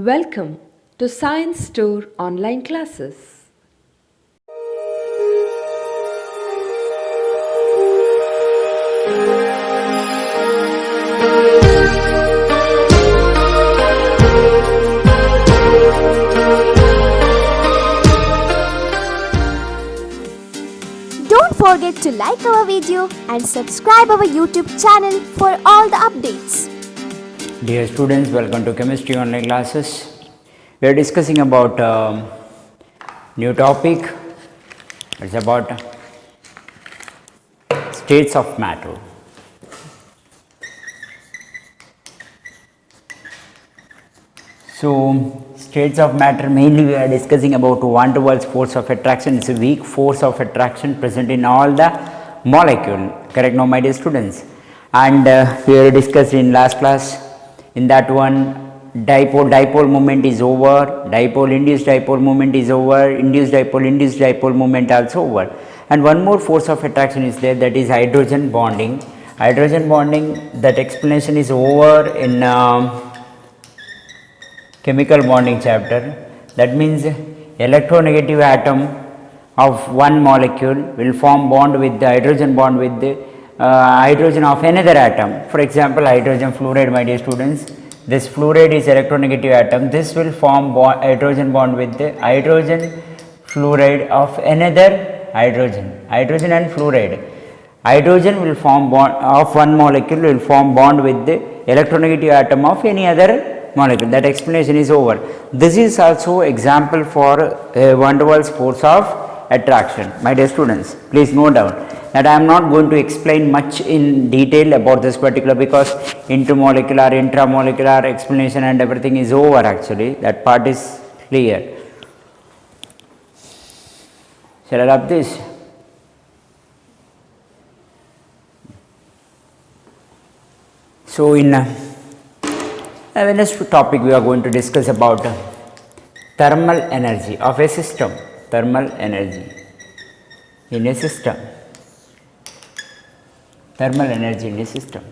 Welcome to Science Store online classes. Don't forget to like our video and subscribe our YouTube channel for all the updates. Dear students, welcome to chemistry online classes. We are discussing about new topic. It's about states of matter. So, states of matter, mainly we are discussing about van der Waals force of attraction. It's a weak force of attraction present in all the molecule. Correct now, my dear students? And we are discussed in last class. In that one, dipole moment is over, induced dipole moment is over, induced dipole moment also over. And one more force of attraction is there, that is hydrogen bonding. Hydrogen bonding, that explanation is over in chemical bonding chapter. That means electronegative atom of one molecule will form bond with the hydrogen bond with the hydrogen of another atom. For example, hydrogen fluoride, my dear students. This fluoride is electronegative atom. This will form hydrogen bond with the hydrogen fluoride of another hydrogen. Hydrogen and fluoride. Hydrogen will form bond of one molecule will form bond with the electronegative atom of any other molecule. That explanation is over. This is also example for van der Waals force of attraction. My dear students, please note down that I am not going to explain much in detail about this particular, because intermolecular, intramolecular explanation and everything is over actually. That part is clear. Shall I rub this? So, in the next topic we are going to discuss about thermal energy of a system. Thermal energy in a system. Thermal energy in a system.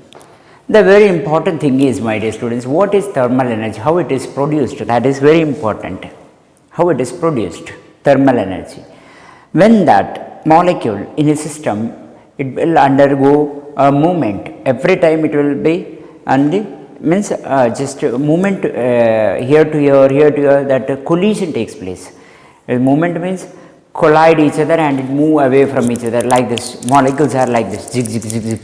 The very important thing is, my dear students, what is thermal energy, how it is produced, that is very important. How it is produced, thermal energy. When that molecule in a system, it will undergo a movement, every time it will be and the means just movement here to here, that collision takes place. Movement means collide each other and it move away from each other like this. Molecules are like this, zig zig zig zig.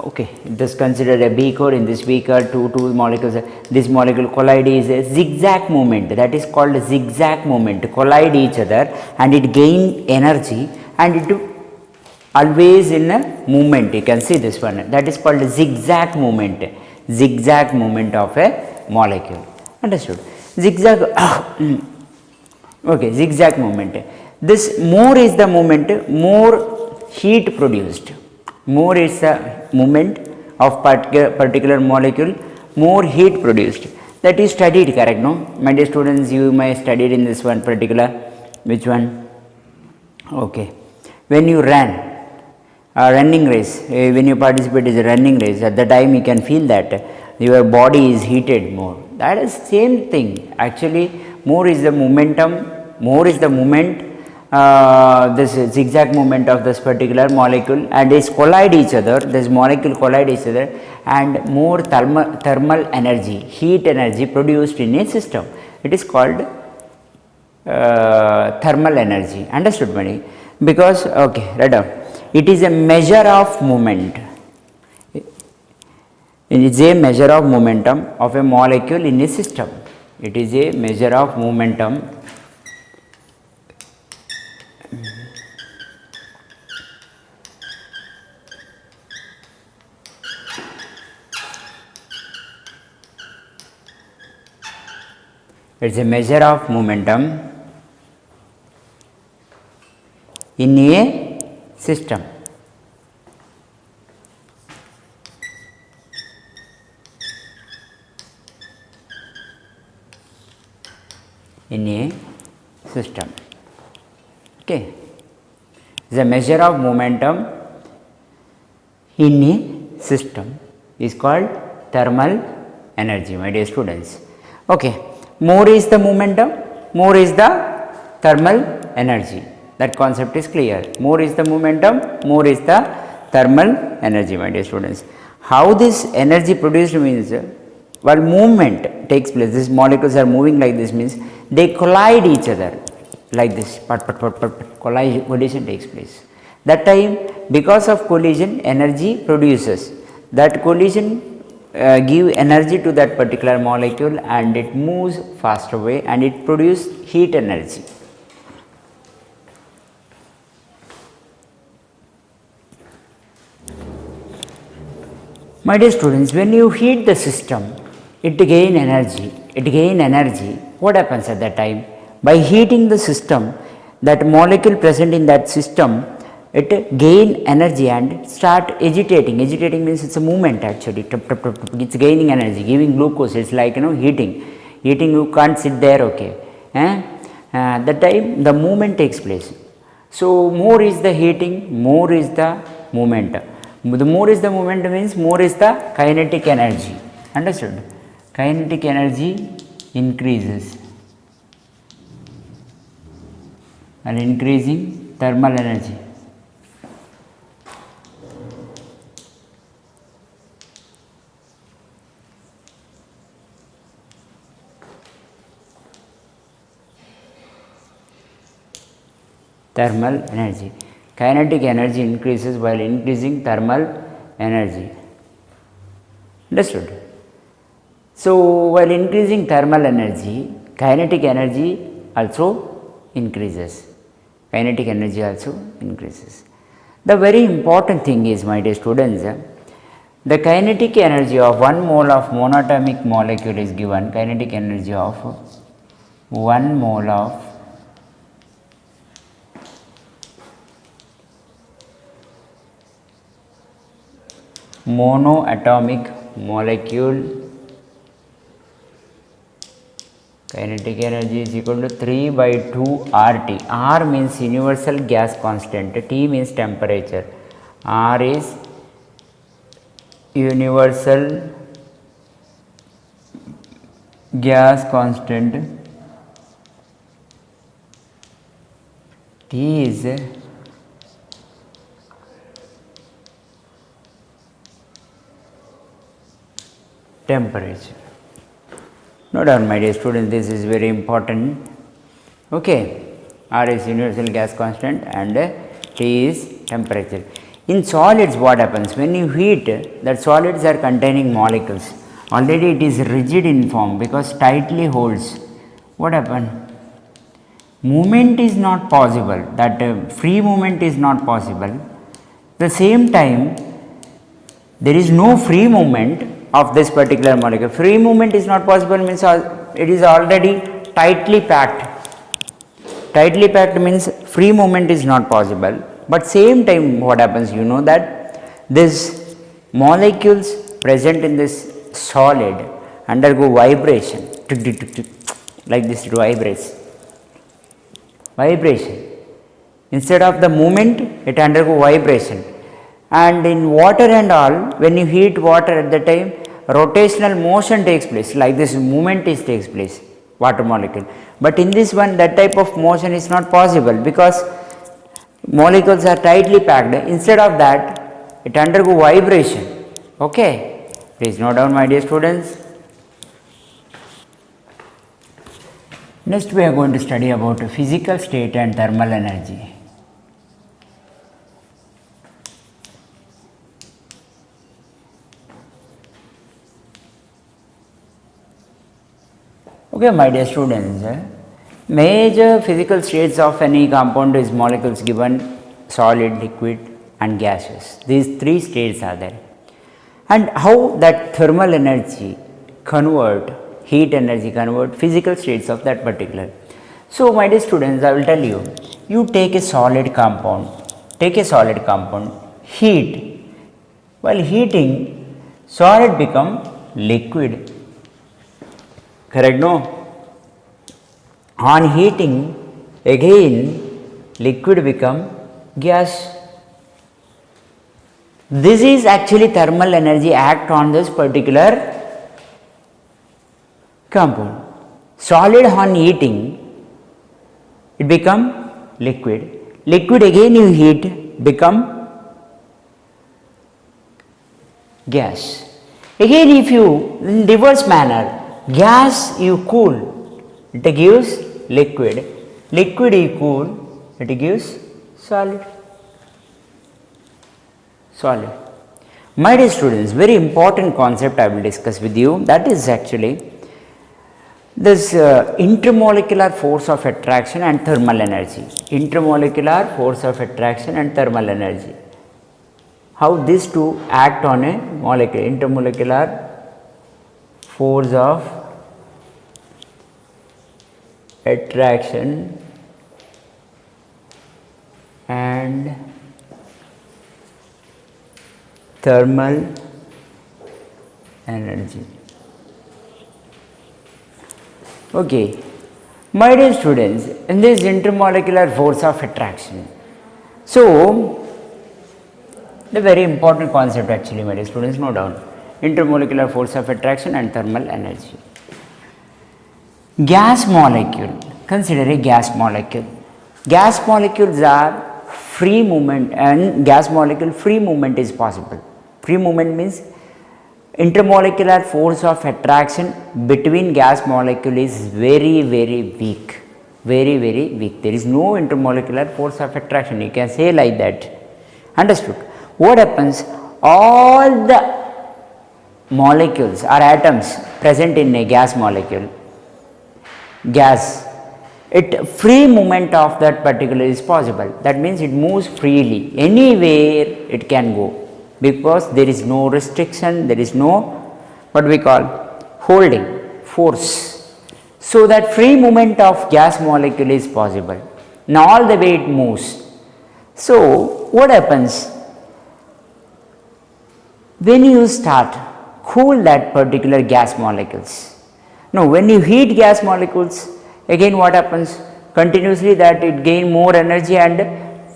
Okay, this considered a beaker. In this beaker, two molecules, this molecule collide is a zigzag movement, that is called a zigzag movement. Collide each other and it gain energy and it always in a movement. You can see this one, that is called zigzag movement. Zigzag movement of a molecule. Understood? Zigzag. Okay, zigzag movement. This more is the movement, more heat produced. More is the movement of particular molecule, more heat produced. That is studied, correct? No, my dear students, you may studied in this one particular. Which one? Okay, when you run a running race, when you participate in a running race, at the time you can feel that your body is heated more. That is same thing actually. More is the momentum, more is the movement, this zigzag movement of this particular molecule, and is collide each other, this molecule collide each other, and more thermal energy, heat energy produced in a system. It is called thermal energy. Understood, buddy? Because, okay, write down. It is a measure of movement. It is a measure of momentum of a molecule in a system. It is a measure of momentum it is a measure of momentum in a system. In a system. Okay. The measure of momentum in a system is called thermal energy, my dear students. Okay, more is the momentum, more is the thermal energy. That concept is clear. More is the momentum, more is the thermal energy, my dear students. How this energy produced means, while movement takes place, these molecules are moving like this, means they collide each other like this, collision takes place. That time, because of collision, energy produces. That collision give energy to that particular molecule and it moves faster way and it produces heat energy. My dear students, when you heat the system, it gain energy. What happens at that time? By heating the system, that molecule present in that system, it gain energy and start agitating. Agitating means it's a movement actually. It's gaining energy, giving glucose. It's like heating. Heating, you can't sit there, okay. That time the movement takes place. So more is the heating, more is the movement. The more is the movement means more is the kinetic energy. Understood? Kinetic energy increases and increasing thermal energy. Thermal energy. Kinetic energy increases while increasing thermal energy. Understood? So, while increasing thermal energy, kinetic energy also increases. Kinetic energy also increases. The very important thing is, my dear students, the kinetic energy of 1 mole of monatomic molecule is given. Kinetic energy of 1 mole of monoatomic molecule, kinetic energy is equal to 3 by 2 RT. R means universal gas constant, T means temperature. R is universal gas constant, T is temperature. Note down, my dear students, this is very important. Okay, R is universal gas constant and T is temperature. In solids, what happens? When you heat, that solids are containing molecules. Already it is rigid in form because tightly holds. What happens? Movement is not possible, that free movement is not possible. At the same time, there is no free movement of this particular molecule. Free movement is not possible means it is already tightly packed. Tightly packed means free movement is not possible. But same time what happens, you know that this molecules present in this solid undergo vibration, like this, it vibrates. Vibration. Instead of the movement, it undergo vibration. And in water and all, when you heat water at the time, rotational motion takes place, like this movement takes place, water molecule. But in this one, that type of motion is not possible because molecules are tightly packed. Instead of that, it undergo vibration. Okay, please note down, my dear students. Next we are going to study about physical state and thermal energy. Okay, my dear students, major physical states of any compound is molecules given solid, liquid and gaseous. These three states are there. And how that thermal energy convert, heat energy convert physical states of that particular. So, my dear students, I will tell you, you take a solid compound, heat. While heating, solid become liquid. Correct, no? On heating, again liquid become gas. This is actually thermal energy act on this particular compound. Solid on heating, it become liquid. Liquid again you heat, become gas. Again if you, in reverse manner, gas you cool, it gives liquid. Liquid you cool, it gives solid. Solid. My dear students, very important concept I will discuss with you, that is actually this intermolecular force of attraction and thermal energy. Intermolecular force of attraction and thermal energy. How these two act on a molecule. Intermolecular force of attraction and thermal energy. Okay, my dear students, in this intermolecular force of attraction, so the very important concept actually, my dear students, no doubt, intermolecular force of attraction and thermal energy. Gas molecule, consider a gas molecule. Gas molecules are free movement, and gas molecule free movement is possible. Free movement means intermolecular force of attraction between gas molecule is very weak, very weak. There is no intermolecular force of attraction, you can say like that. Understood? What happens? All the molecules or atoms present in a gas molecule, gas, it free movement of that particular is possible. That means it moves freely, anywhere it can go, because there is no restriction, there is no what we call holding force. So that free movement of gas molecule is possible. Now all the way it moves. So what happens? When you start cool that particular gas molecules. Now when you heat gas molecules, again what happens? Continuously that it gain more energy and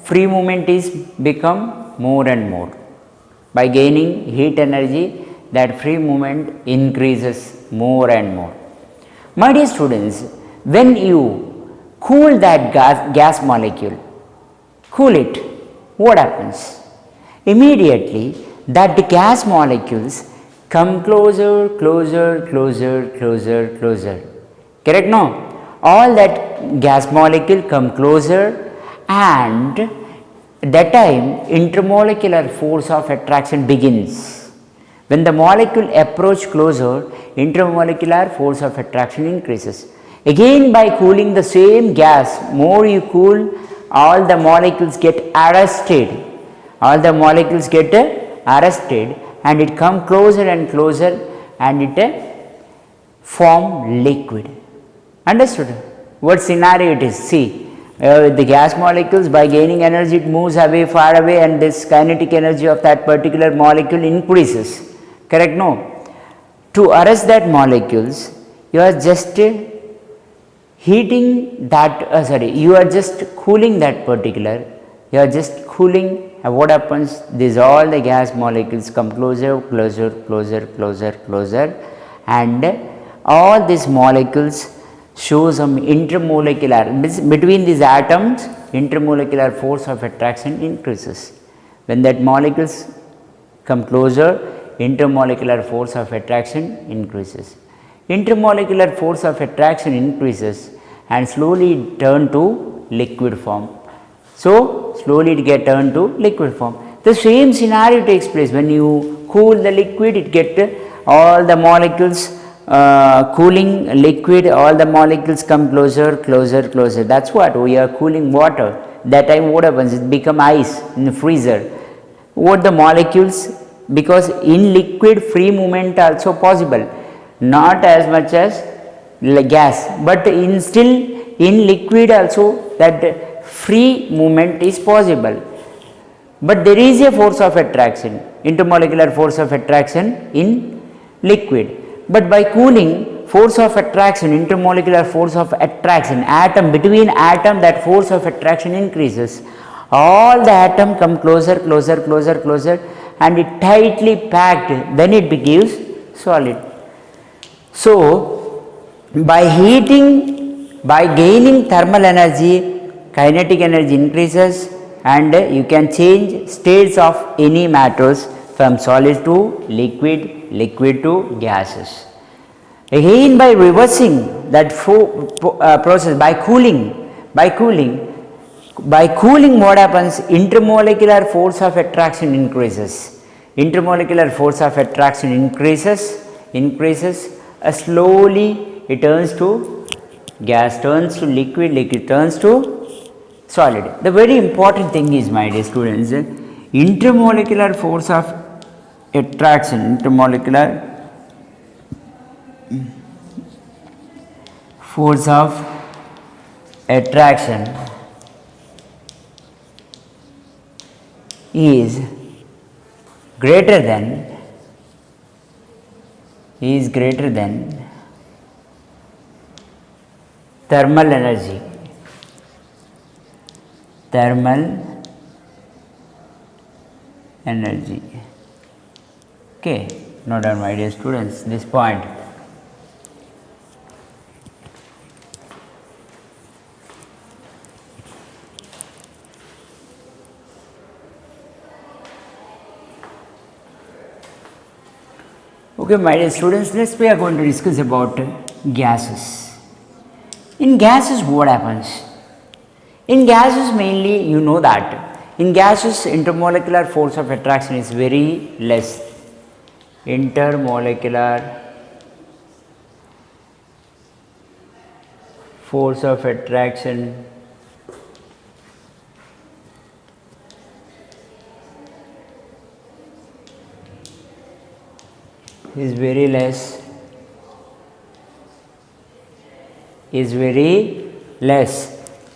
free movement is become more and more. By gaining heat energy, that free movement increases more and more. My dear students, when you cool that gas molecule, cool it, what happens? Immediately that gas molecules come closer. Correct? No? All that gas molecule come closer, and that time intermolecular force of attraction begins. When the molecule approach closer, intermolecular force of attraction increases. Again by cooling the same gas, more you cool, all the molecules get arrested. All the molecules get arrested and it come closer and closer and it form liquid. Understood? What scenario it is? See, the gas molecules, by gaining energy, it moves away, far away, and this kinetic energy of that particular molecule increases. Correct? No? To arrest that molecules, you are just heating that, you are just cooling that particular, you are just cooling, and what happens? These all the gas molecules come closer, and all these molecules show some intermolecular, between these atoms, intermolecular force of attraction increases. When that molecules come closer, intermolecular force of attraction increases. Intermolecular force of attraction increases and slowly turn to liquid form. So slowly it get turned to liquid form. The same scenario takes place when you cool the liquid, it get all the molecules cooling liquid, all the molecules come closer. That's what we are cooling water. That time what happens? It become ice in the freezer. What the molecules, because in liquid free movement also possible, not as much as gas, but in liquid also that free movement is possible. But there is a force of attraction, intermolecular force of attraction in liquid. But by cooling, force of attraction, intermolecular force of attraction, atom, between atom that force of attraction increases. All the atom come closer and it tightly packed, then it gives solid. So By heating, by gaining thermal energy, kinetic energy increases and you can change states of any matters from solid to liquid, liquid to gases. Again, by reversing that process, by cooling, what happens? Intermolecular force of attraction increases. Intermolecular force of attraction increases, slowly it turns to gas, turns to liquid, liquid turns to solid. The very important thing is, my dear students, intermolecular force of attraction, intermolecular force of attraction is greater than thermal energy. Okay, note down, my dear students, this point. Okay, my dear students, next we are going to discuss about gases. In gases, what happens? In gases, mainly you know that in gases intermolecular force of attraction is very less. Intermolecular force of attraction is very less,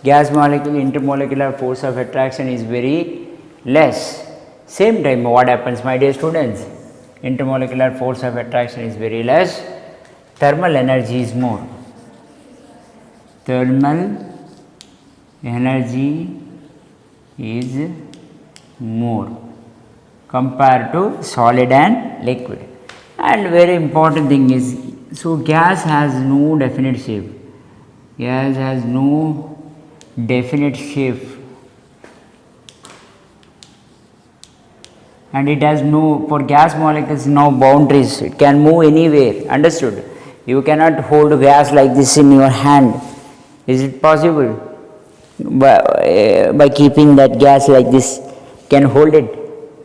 gas molecule intermolecular force of attraction is very less. Same time, what happens, my dear students? Intermolecular force of attraction is very less, thermal energy is more. Thermal energy is more compared to solid and liquid. And very important thing is, so gas has no definite shape. Gas has no definite shape and it has no, for gas molecules, no boundaries, it can move anywhere. Understood? You cannot hold gas like this in your hand. Is it possible? By keeping that gas like this, can hold it?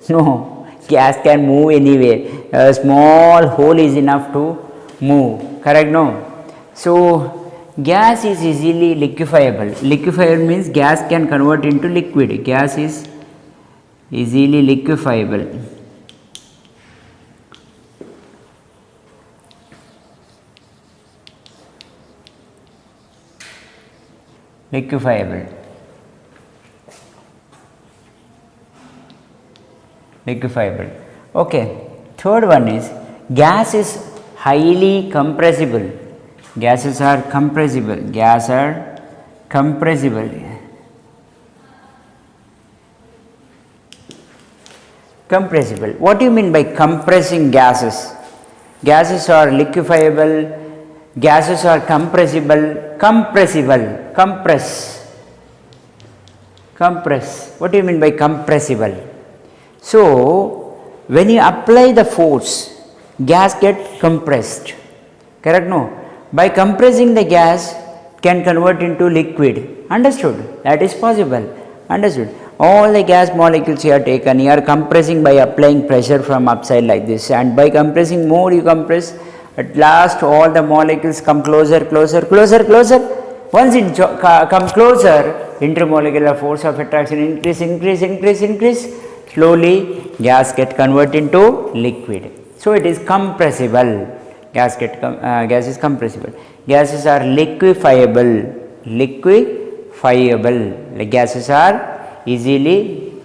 No, gas can move anywhere. A small hole is enough to move, correct? No. So gas is easily liquefiable. Liquefiable means gas can convert into liquid. Gas is easily liquefiable. Liquefiable. Okay. Third one is, gas is highly compressible. Gases are compressible. Compressible. What do you mean by compressing gases? Gases are liquefiable, gases are compressible. Compress. What do you mean by compressible? So when you apply the force, gas get compressed, correct? No. By compressing the gas, can convert into liquid. Understood? That is possible. Understood? All the gas molecules you are taken, you are compressing by applying pressure from upside like this, and by compressing more you compress, at last all the molecules come closer. Once it come closer, intermolecular force of attraction increase. Slowly gas get converted into liquid. So it is compressible. Gas is compressible. Gases are liquefiable. Like gases are easily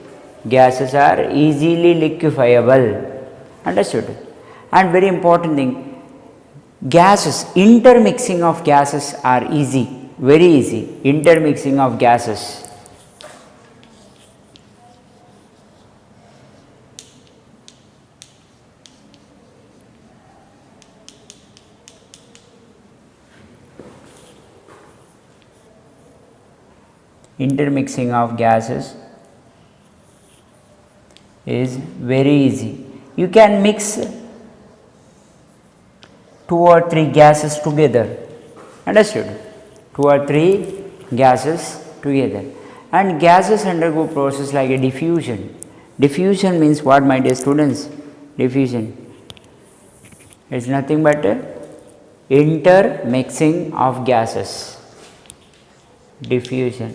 liquefiable. Understood? And very important thing, gases, intermixing of gases are easy, very easy. Intermixing of gases. intermixing of gases is very easy. You can mix 2 or 3 gases together, understood? 2 or 3 gases together, and gases undergo process like a diffusion. Diffusion means what, my dear students? Diffusion is nothing but intermixing of gases. Diffusion,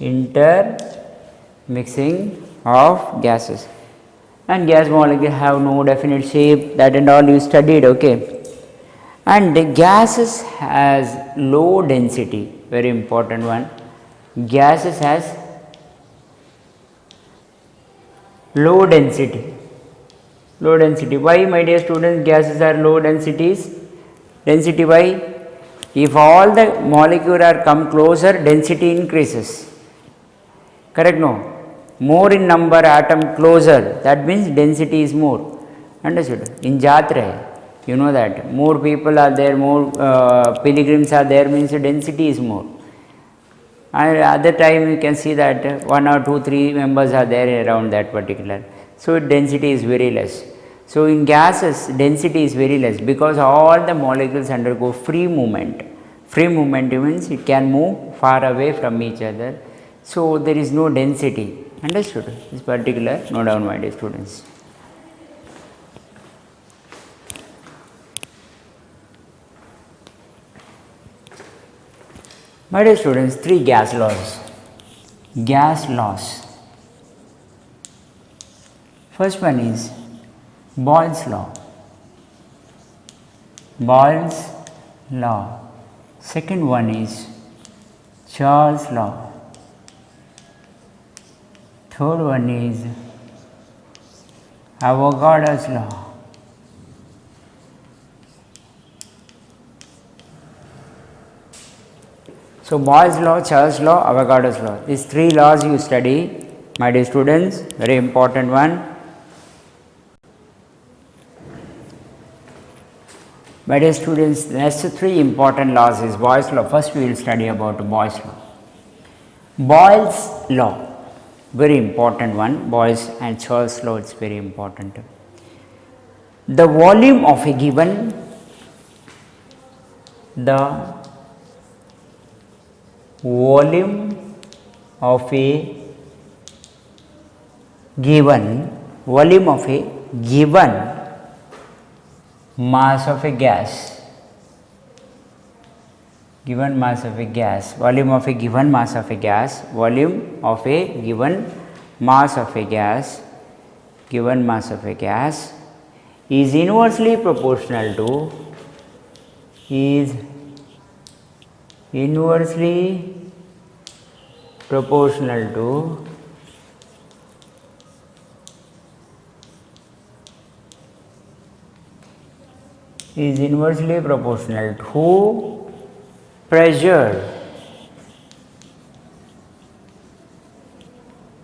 intermixing of gases, and gas molecules have no definite shape, that and all you studied, okay. And the gases has low density, very important one. Gases has low density. Low density. Why, my dear students, gases are low densities? Density why? If all the molecules are come closer, density increases. Correct? No? More in number atom closer, that means density is more. Understood? In Jatra, you know that more people are there, more pilgrims are there, means the density is more. And other time you can see that 1 or 2, 3 members are there around that particular. So density is very less. So in gases, density is very less because all the molecules undergo free movement. Free movement means it can move far away from each other. So there is no density. Understood? This particular, note down, my dear students. My dear students, 3 gas laws. Gas laws. First one is Boyle's law. Boyle's law. Second one is Charles' law. Third one is Avogadro's law. So Boyle's law, Charles' law, Avogadro's law. These 3 laws you study, my dear students, very important one. My dear students, next 3 important laws is Boyle's law. First we will study about Boyle's law. Boyle's law, very important one. Boyle's and Charles' law, it's very important. The volume of a given, volume of a given mass of a gas, volume of a given mass of a gas is inversely proportional to pressure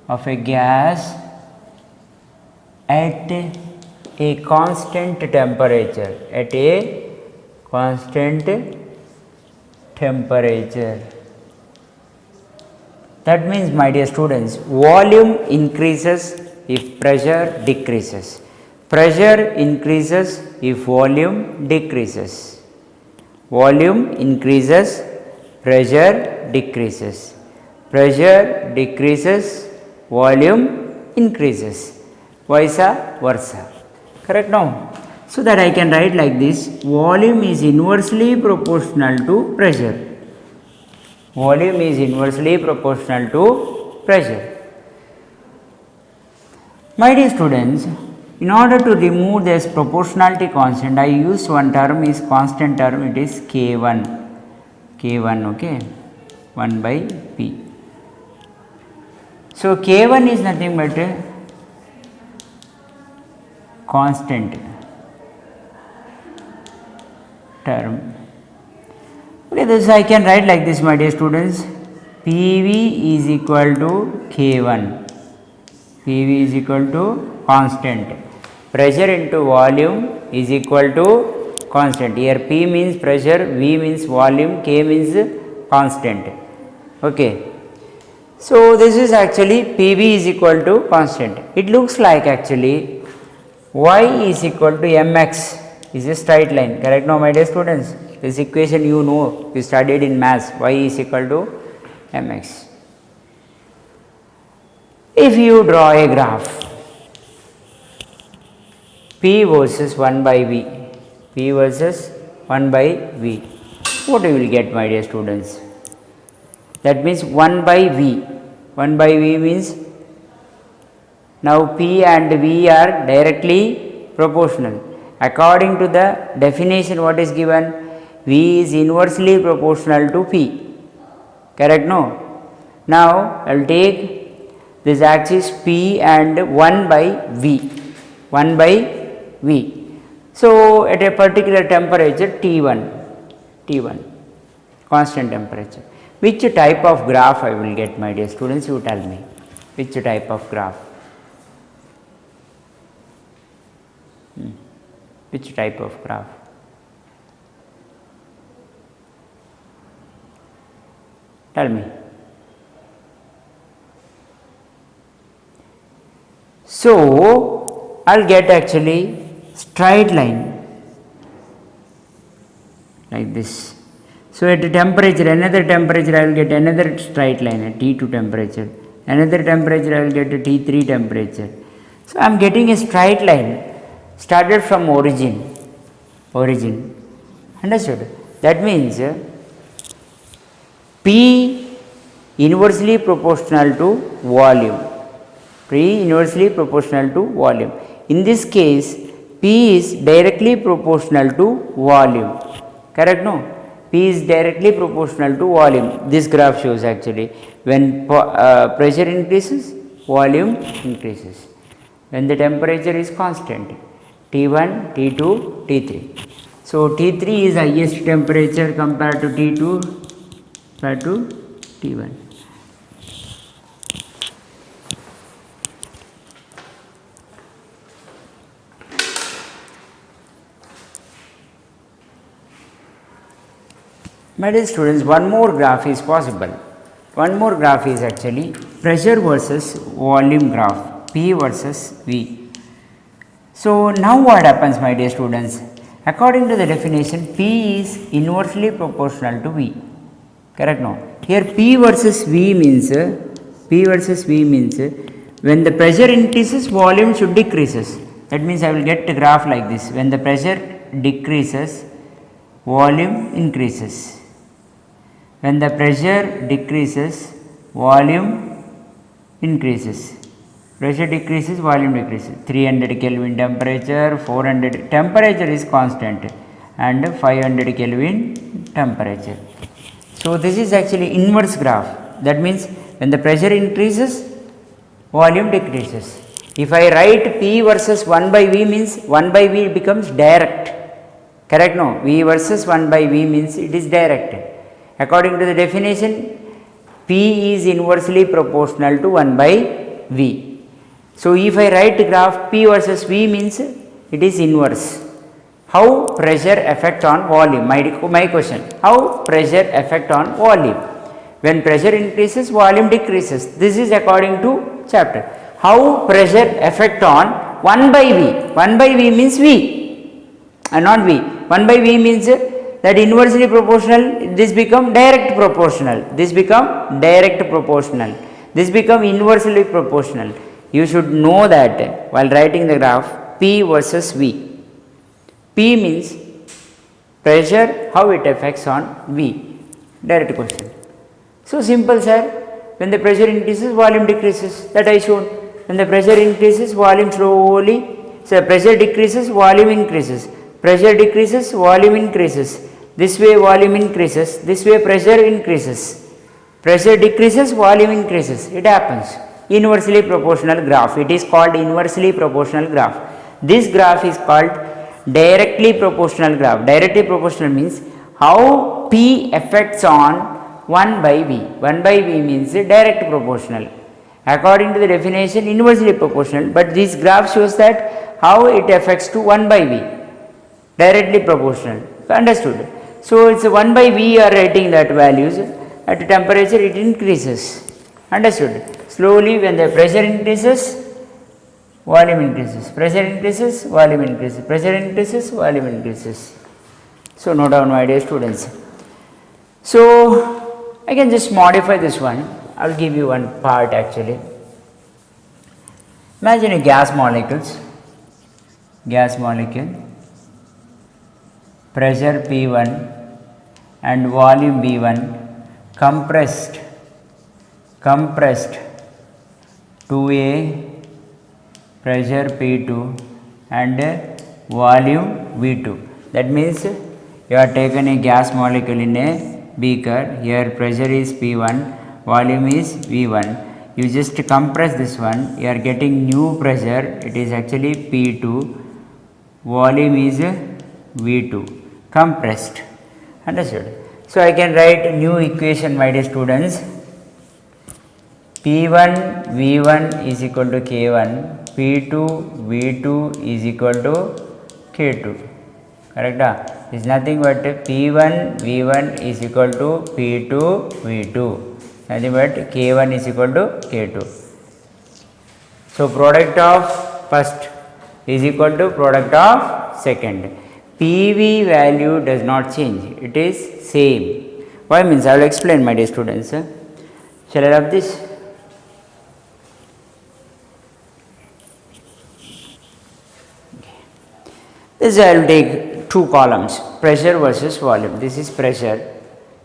of a gas at a constant temperature, That means, my dear students, volume increases if pressure decreases. Pressure increases if volume decreases. Volume increases, pressure decreases. Pressure decreases, volume increases. Vice versa. Correct now? So that I can write like this: volume is inversely proportional to pressure. Volume is inversely proportional to pressure. My dear students, in order to remove this proportionality constant, I use one term is constant term, it is K1, okay, 1 by P. So K1 is nothing but a constant term. Okay, this I can write like this, my dear students: PV is equal to K1. PV is equal to constant. Pressure into volume is equal to constant. Here P means pressure, V means volume, K means constant. Okay. So this is actually PV is equal to constant. It looks like actually y is equal to mx is a straight line, correct? Now my dear students, this equation you know, you studied in maths, y is equal to mx. If you draw a graph p versus 1 by v, p versus 1 by v, what you will get, my dear students? That means 1 by v. 1 by v means now p and v are directly proportional. According to the definition, what is given? V is inversely proportional to p. Correct? No? Now I will take this axis p and 1 by v. 1 by v. So at a particular temperature T1, constant temperature. Which type of graph I will get, my dear students? You tell me. Which type of graph? Which type of graph? Tell me. So I'll get actually straight line like this. So at a temperature, another temperature, I will get another straight line at T2 temperature. Another temperature, I will get a T3 temperature. So I am getting a straight line started from origin. Understood? That means P inversely proportional to volume. P inversely proportional to volume. In this case, P is directly proportional to volume. Correct? No? P is directly proportional to volume. This graph shows actually when pressure increases, volume increases. When the temperature is constant, T1, T2, T3. So T3 is highest temperature compared to T2 compared to T1. My dear students, one more graph is possible. One more graph is actually pressure versus volume graph, P versus V. So now what happens, my dear students? According to the definition, P is inversely proportional to V. Correct? No. Here P versus V means when the pressure increases, volume should decreases. That means I will get a graph like this. When the pressure decreases, volume increases. When the pressure decreases, volume increases. Pressure decreases, volume decreases. 300 Kelvin temperature, 400 temperature is constant and 500 Kelvin temperature. So this is actually inverse graph. That means when the pressure increases, volume decreases. If I write P versus 1 by V means 1 by V becomes direct. Correct? No? V versus 1 by V means it is direct. According to the definition, P is inversely proportional to 1 by V. So if I write graph P versus V means it is inverse. How pressure affect on volume? My question. How pressure affect on volume? When pressure increases, volume decreases. This is according to chapter. How pressure affect on 1 by V? 1 by V means V and not V. 1 by V means that inversely proportional, this become direct proportional. This become direct proportional. This become inversely proportional. You should know that while writing the graph P versus V. P means pressure, how it affects on V. Direct question. So simple, sir. When the pressure increases, volume decreases. That I showed. When the pressure increases, volume slowly. So pressure decreases, volume increases. Pressure decreases, volume increases. This way volume increases. This way pressure increases. Pressure decreases, volume increases. It happens. Inversely proportional graph. It is called inversely proportional graph. This graph is called directly proportional graph. Directly proportional means how P affects on 1 by V. 1 by V means direct proportional. According to the definition, inversely proportional, but this graph shows that how it affects to 1 by V. Directly proportional. Understood? So it's 1 by V are writing that values. at temperature it increases. Understood? Slowly when the pressure increases, volume increases, pressure increases, volume increases, pressure increases, volume increases. So note down, my dear students. So I can just modify this one. I will give you one part actually. Imagine a gas molecule, pressure P1 and volume V1, compressed to a pressure P2 and volume V2. That means you are taken a gas molecule in a beaker. Here pressure is P1, volume is V1. You just compress this one, you are getting new pressure, it is actually P2, volume is V2, compressed. Understood? So I can write a new equation, my dear students. P1 V1 is equal to K1, P2 V2 is equal to K2. Correct? It is nothing but P1 V1 is equal to P2 V2. Nothing but K1 is equal to K2. So product of first is equal to product of second. PV value does not change, it is same. Why means I will explain, my dear students. Shall I rub this? This I will take two columns, pressure versus volume. This is pressure,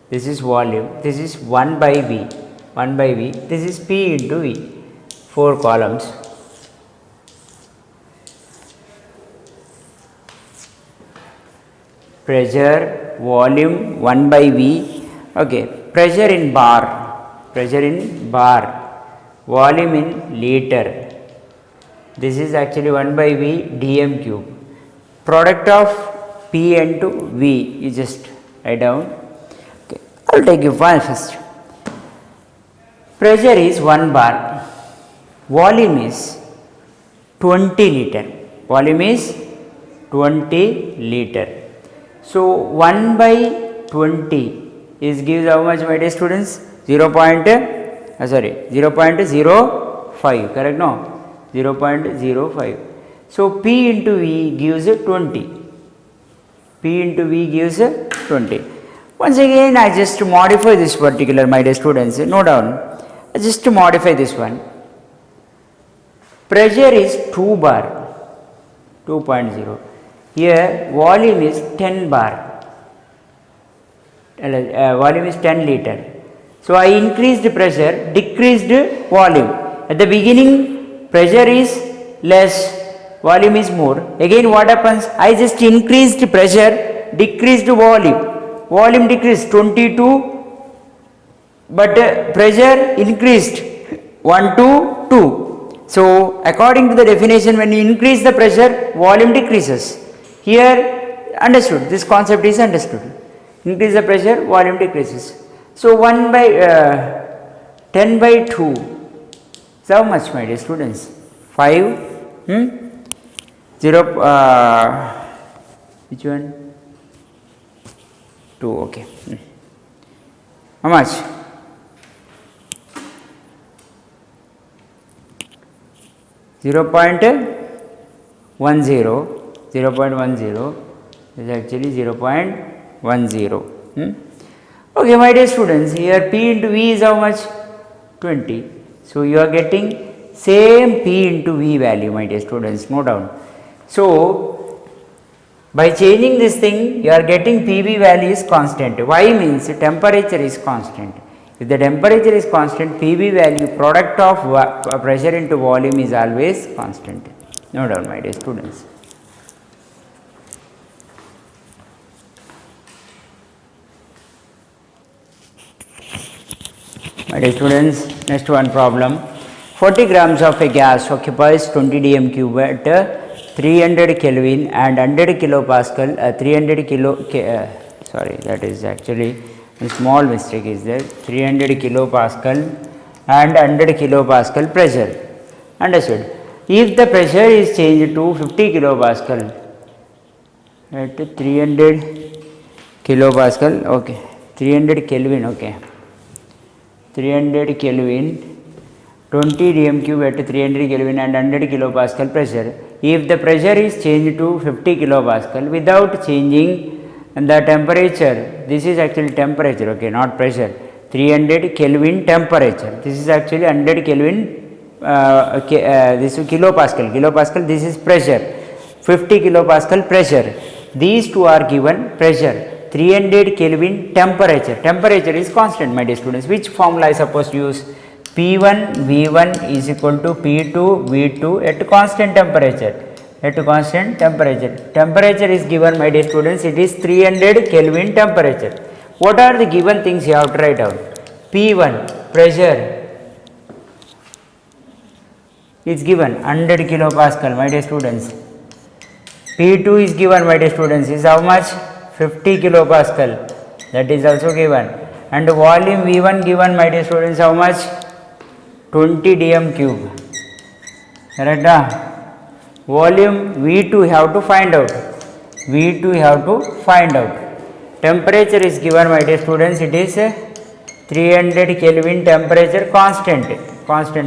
this is volume, this is 1 by V, this is P into V, 4 columns. Pressure, volume 1 by V, okay, pressure in bar, volume in liter. This is actually 1 by V dm cube. Product of P into V, you just write down. Okay. I will take you one first. Pressure is 1 bar, volume is 20 liter. Volume is 20 liter. So 1 by 20 is gives how much, my dear students? 0.05, correct? No, 0.05. So P into V gives 20. P into V gives 20. Once again I just modify this particular, my dear students, note down. I just modify this one. Pressure is 2 bar, 2.0. Here volume is 10 bar, volume is 10 liter. So I increased pressure, decreased volume. At the beginning pressure is less, volume is more. Again what happens? I just increased pressure, decreased volume. Volume decreased 22, but pressure increased 1 to 2. So according to the definition, when you increase the pressure, volume decreases. Here understood, this concept is understood. Increase the pressure, volume decreases. So 1 by 10 by 2 is how much, my dear students? 5 0 which one? 2, okay. How much? 0.10 is actually 0.10. Okay, my dear students, here P into V is how much? 20. So you are getting same P into V value, my dear students, no doubt. So by changing this thing, you are getting PV value is constant. Why means temperature is constant. If the temperature is constant, PV value, product of pressure into volume, is always constant. No doubt, my dear students. My dear students, next one problem. 40 grams of a gas occupies 20 dm cube at 300 Kelvin and 100 kilopascal, 300 kilo, sorry, that is actually a small mistake is there, 300 kilopascal and 100 kilopascal pressure. Understood? If the pressure is changed to 50 kilopascal at 300 kilopascal, okay, 300 Kelvin, okay. 300 Kelvin, 20 dm cube at 300 Kelvin and 100 kilopascal pressure. If the pressure is changed to 50 kilopascal without changing the temperature, this is actually temperature, okay, not pressure. 300 Kelvin temperature, this is actually 100 Kelvin, this is kilopascal, this is pressure, 50 kilopascal pressure. These two are given pressure. 300 Kelvin temperature is constant, my dear students. Which formula I supposed to use? P1 V1 is equal to P2 V2 at constant temperature. Temperature is given, my dear students, it is 300 Kelvin temperature. What are the given things you have to write out? P1 pressure is given 100 kilopascal, my dear students. P2 is given, my dear students, is how much? 50 kilopascal, that is also given. And volume V1 given, my dear students, how much? 20 dm cube, correct? Volume V2 you have to find out. Temperature is given, my dear students, it is 300 Kelvin temperature, constant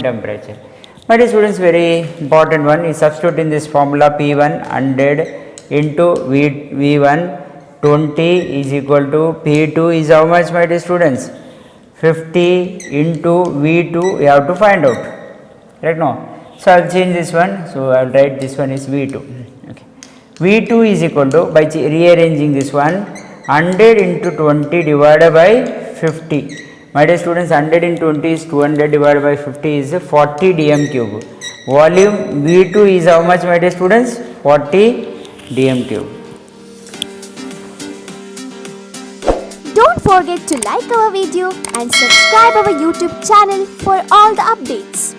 temperature. My dear students, very important one is substitute in this formula. P1 100 into V1 20 is equal to P2 is how much, my dear students? 50 into V2 you have to find out, right? No, so I will change this one, so I will write this one is V2, okay. V2 is equal to, by rearranging this one, 100 into 20 divided by 50. My dear students, 100 into 20 is 200 divided by 50 is 40 dm cube. Volume V2 is how much, my dear students? 40 dm cube. Don't forget to like our video and subscribe our YouTube channel for all the updates.